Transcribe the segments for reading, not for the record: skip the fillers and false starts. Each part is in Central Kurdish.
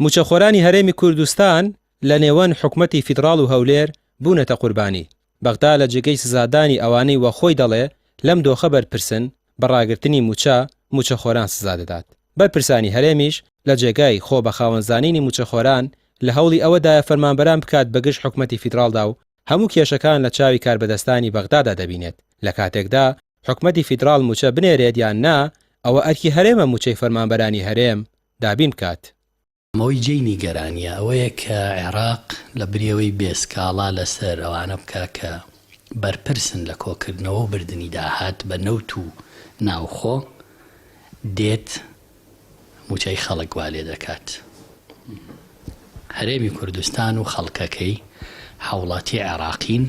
موچەخۆرانی هەرێمی کوردستان لە نێوان حکومەتی فیدراڵ و هەولێر بوونەتە قوربانی. بەغدا لە جێگەی سزادانی ئەوانەی وە خۆی دەڵێ لەم دۆخە بەرپرسن بە ڕاگررتنی موچەخۆران سزا دەدات. بەرپرسانی هەرێمیش لە جێگای خۆ بە خاوەنزانینی موچەخۆران لە هەوڵی ئەوەدایە فەرمانبەران بکات بەگشت حکومەتی فیدراڵدا و هەموو کێشەکان لە چاوی کاربەدەستانی بەغدادا دەبینێت. لە کاتێکدا حکومەتی فیدراڵ موچە بنێرێت یان نا، ئەوە ئەرکی هەرێمە موچەی فەرمانبەرانی هەرێم دابین بکات. ئەوەی جێی نیگەرانیە ئەوەیە کە عێراق لە بریەوەی بێسکاڵا لەسەر ئەوانە بکە کە بەرپرسن لە کۆکردنەوە و بردننی داهات بە نەوت و ناوخۆ دێت موچەی خەڵک وا لێ دەکات. هەرێمی کوردستان و خەڵکەکەی حوڵاتی عێراقین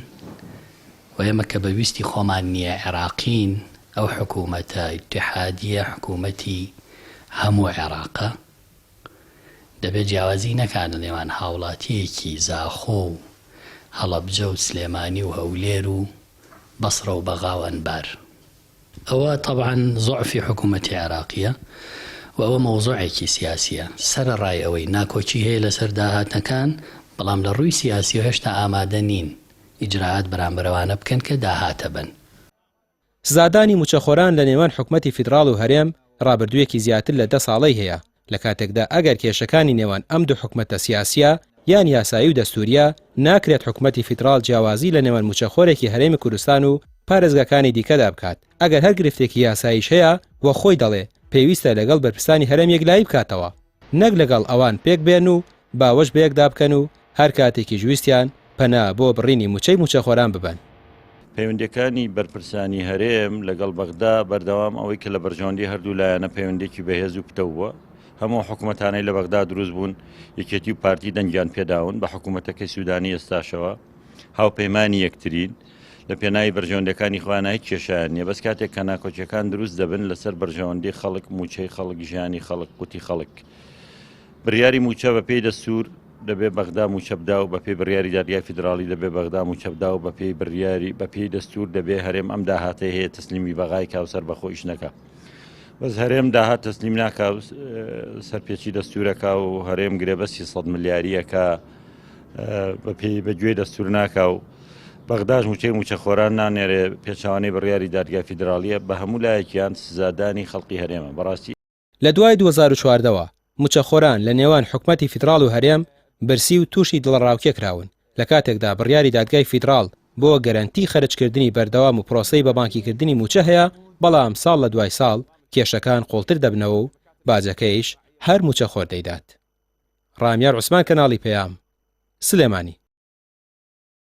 و ئێمە کە بەویستی خۆمان نییە عێراقین، ئەو حکوومەتە ئیتحادیە حکوومەتی هەموو عێراقە دەبێت جیاوازی نەکات لە نێوان هاوڵاتیەکی زاخۆ و هەڵەبجە و سلێمانی و هەولێر و بەسڕە و بەغا و ئەنبار. ئەوە طبعاً ضعفی حکوومەتی عێراقیە و ئەوە مەوزوعێکی سیاسیە. سەرەڕای ئەوەی ناکۆچی هەیە لەسەر داهاتەکان، بەڵام لە ڕووی سیاسی و هێشتا ئامادە نین ئیجراعات بەرامبەرەوانە بکەن کە داهاتە بن. سزادانی موچەخۆران لە نێوان حکومەتی فیدراڵ و هەرێم ڕابردوویەکی زیاتر لە 10 ساڵەی هەیە. لە کاتێکدا ئەگەر کێشەکانی نێوان ئەم دوو حکومەتە سیاسیە یان یاسایی و دەستوریە، ناکرێت حکومەتی فیدراڵ جیاوازی لە نێوان موچەخۆرێکی هەرێمی کوردستان و پارێزگاکانی دیکەدا بکات. ئەگەر هەر گرفتێکی یاساییش هەیە وە خۆی دەڵێ پێویستە لەگەڵ بەرپرسانی هەرێم یەکلایی بکاتەوە، نەک لەگەڵ ئەوان پێک بێن و باوەش بەیەکدا بکەن و هەر کاتێکی جویستیان پەنا بۆ بڕینی موچەی موچەخۆران ببن. پەیوەندیەکانی بەرپرسانی هەرێم لەگەڵ بەغدا بەردەوام ئەوەی کە لە بەرژەوەندی هەردوو لایەنە پەیوەندێکی بەهێز و پتەوە. هەموو حکوومەتانەی لە بەغدا دروست بوون یەکێتی و پارتی دەنگیان پێداون بە حکوومەتەکەی سوودانی ئێستاشەوە هاوپەیمانی یەکترین لە پێناوی بەرژەوەندەکانی خوانایی کێشیان نیە. بەس کاتێک کە ناکۆچیەکان دروست دەبن لەسەر بەرژەوەندی خەڵک، موچەی خەڵک، ژیانی خەڵک، قوتی خەڵک، بڕیاری موچە بە پێی دەستور دەبێ بەغدا موچە بدا و بە پێی بڕیاری دادگای فیدراڵی دەبێ بەغدا موچە بدا و بە پێی دەستور دەبێ هەرێم ئەم داهاتەی هەیە تەسلیمی بەغای کاوسەر بەخۆیش نەکە. بەس هەرێم داهات تەسلیم ناکا سەرپێکی دەستورەکە و هەرێم گرێبەستی 100 ملیاریەکە بەگوێ دەستور ناکا و بەغداش موچەی موچەخۆران نانێرێ پێچوانەی بڕیاری دادگای فیدراڵیە بە هەموو لایەکیان سزادانی خەڵقی هەرێمە. بەڕاستی لە دوای 2014ەوە موچەخۆران لە نێوان حکومەتی فیدراڵ و هەرێم برسی و تووشی دڵڕاوکێکراون لە کاتێکدا بڕیاری دادگای فیدراڵ بۆ گەرانتی خەرجکردنی بەردەوام و پرۆسەی بە بانکیکردنی موچە هەیە، بەڵام ساڵ لە دوای ساڵ کێشەکان قوڵتر دەبنەوە و باجەکەیش هەر موچەخۆر دەیدات. ڕامیار عوسمان، کەناڵی پەیام، سلێمانی.